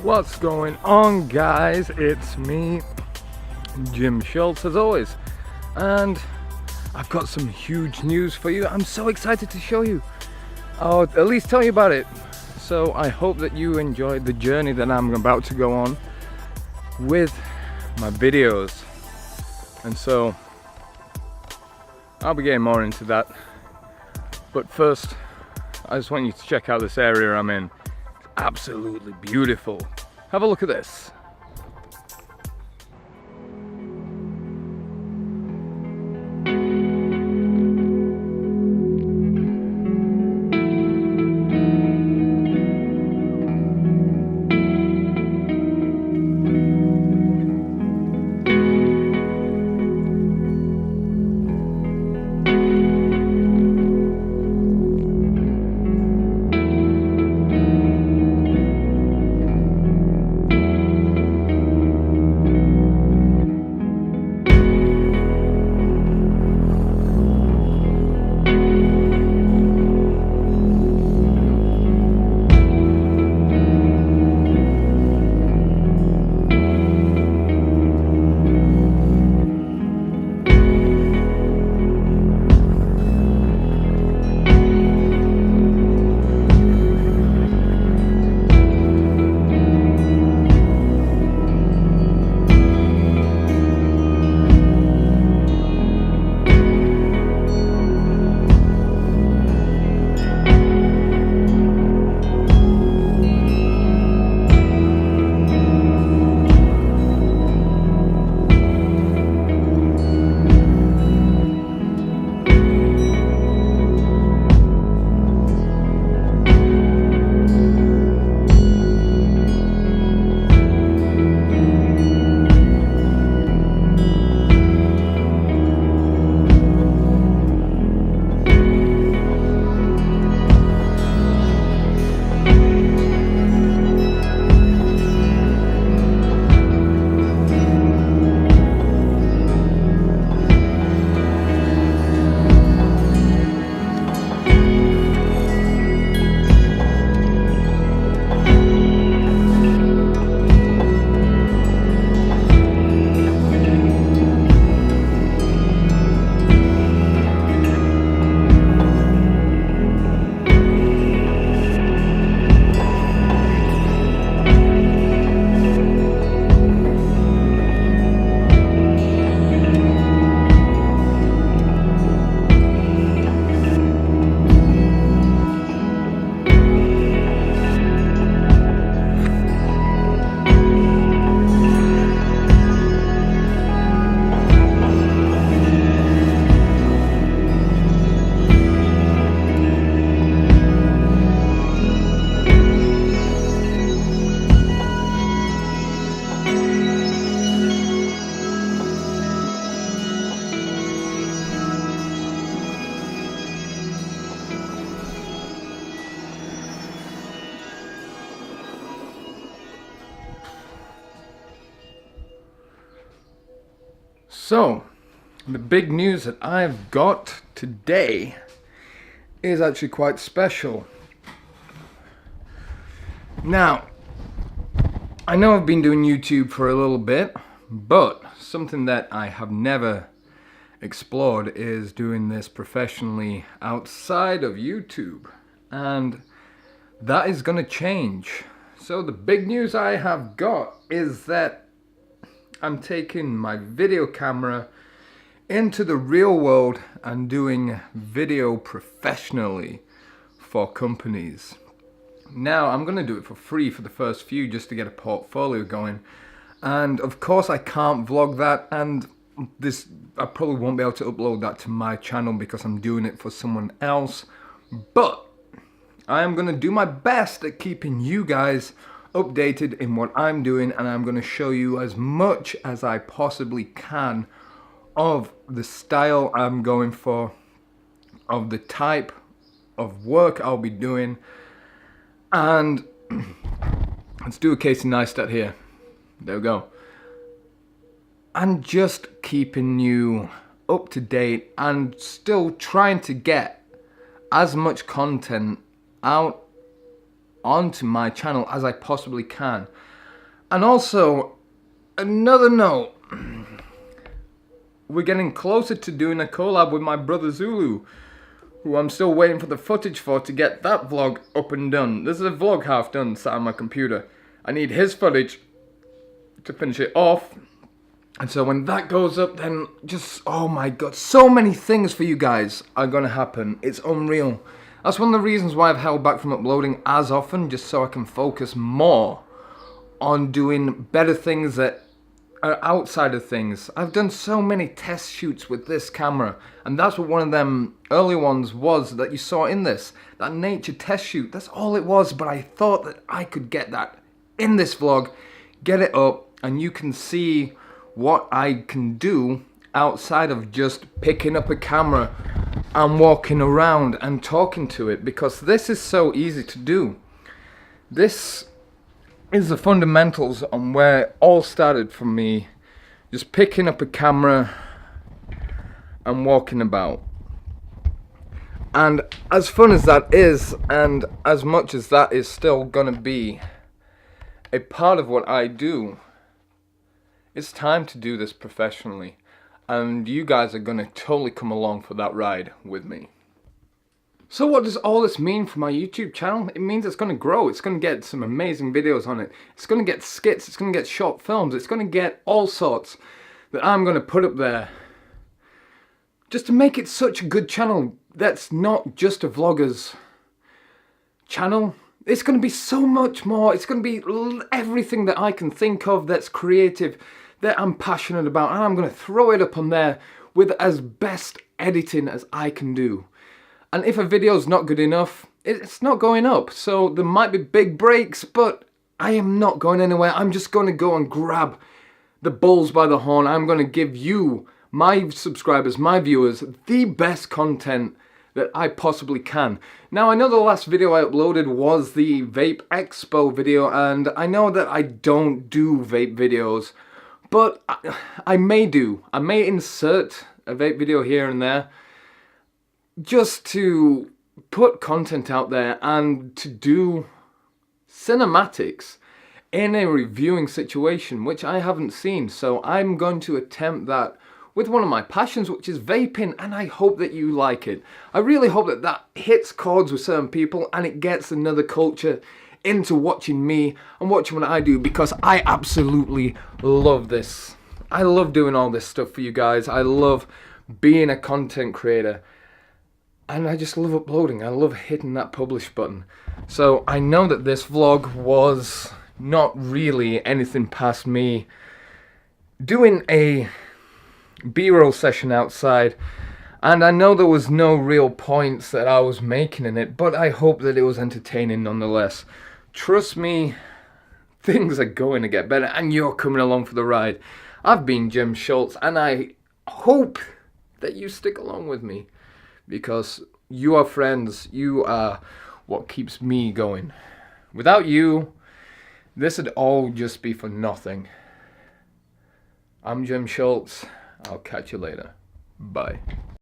What's going on, guys? It's me, Jim Schultz, as always, and I've got some huge news for you. I'm so excited to show you, or at least tell you about it. So I hope that you enjoyed the journey that I'm about to go on with my videos, and so I'll be getting more into that. But first, I just want you to check out this area I'm in. Absolutely beautiful. Have a look at this. So, the big news that I've got today is actually quite special. Now, I know I've been doing YouTube for a little bit, but something that I have never explored is doing this professionally outside of YouTube, and that is going to change. So the big news I have got is that I'm taking my video camera into the real world and doing video professionally for companies. Now, I'm going to do it for free for the first few just to get a portfolio going. And of course I can't vlog that, and I probably won't be able to upload that to my channel because I'm doing it for someone else. But I am going to do my best at keeping you guys updated in what I'm doing, and I'm going to show you as much as I possibly can of the style I'm going for, of the type of work I'll be doing. And let's do a Casey Neistat here. There we go. And just keeping you up to date and still trying to get as much content out onto my channel as I possibly can. And also, another note, we're getting closer to doing a collab with my brother Zulu, who I'm still waiting for the footage for to get that vlog up and done. This is a vlog half done sat on my computer. I need his footage to finish it off. And so when that goes up, then just, oh my god, so many things for you guys are gonna happen. It's unreal. That's one of the reasons why I've held back from uploading as often, just so I can focus more on doing better things that are outside of things. I've done so many test shoots with this camera, and that's what one of them early ones was that you saw in this. That nature test shoot, that's all it was, but I thought that I could get that in this vlog, get it up, and you can see what I can do outside of just picking up a camera and walking around and talking to it, because this is so easy to do. This is the fundamentals on where it all started for me, just picking up a camera and walking about. And as fun as that is, and as much as that is still gonna be a part of what I do, it's time to do this professionally, and you guys are gonna totally come along for that ride with me. So what does all this mean for my YouTube channel? It means it's gonna grow, it's gonna get some amazing videos on it, it's gonna get skits, it's gonna get short films, it's gonna get all sorts that I'm gonna put up there just to make it such a good channel that's not just a vlogger's channel. It's going to be so much more. It's going to be everything that I can think of that's creative, that I'm passionate about, and I'm going to throw it up on there with as best editing as I can do. And if a video's not good enough, it's not going up. So there might be big breaks, but I am not going anywhere. I'm just going to go and grab the bulls by the horn. I'm going to give you, my subscribers, my viewers, the best content that I possibly can. Now, I know the last video I uploaded was the Vape Expo video, and I know that I don't do vape videos, but I may insert a vape video here and there, just to put content out there and to do cinematics in a reviewing situation, which I haven't seen. So I'm going to attempt that with one of my passions, which is vaping, and I hope that you like it. I really hope that that hits chords with certain people and it gets another culture into watching me and watching what I do, because I absolutely love this. I love doing all this stuff for you guys. I love being a content creator, and I just love uploading. I love hitting that publish button. So I know that this vlog was not really anything past me doing a B-roll session outside, and I know there was no real points that I was making in it, but I hope that it was entertaining nonetheless. Trust me, things are going to get better, and you're coming along for the ride. I've been Jim Schultz, and I hope that you stick along with me, because you are friends. You are what keeps me going. Without you, this would all just be for nothing. I'm Jim Schultz. I'll catch you later. Bye.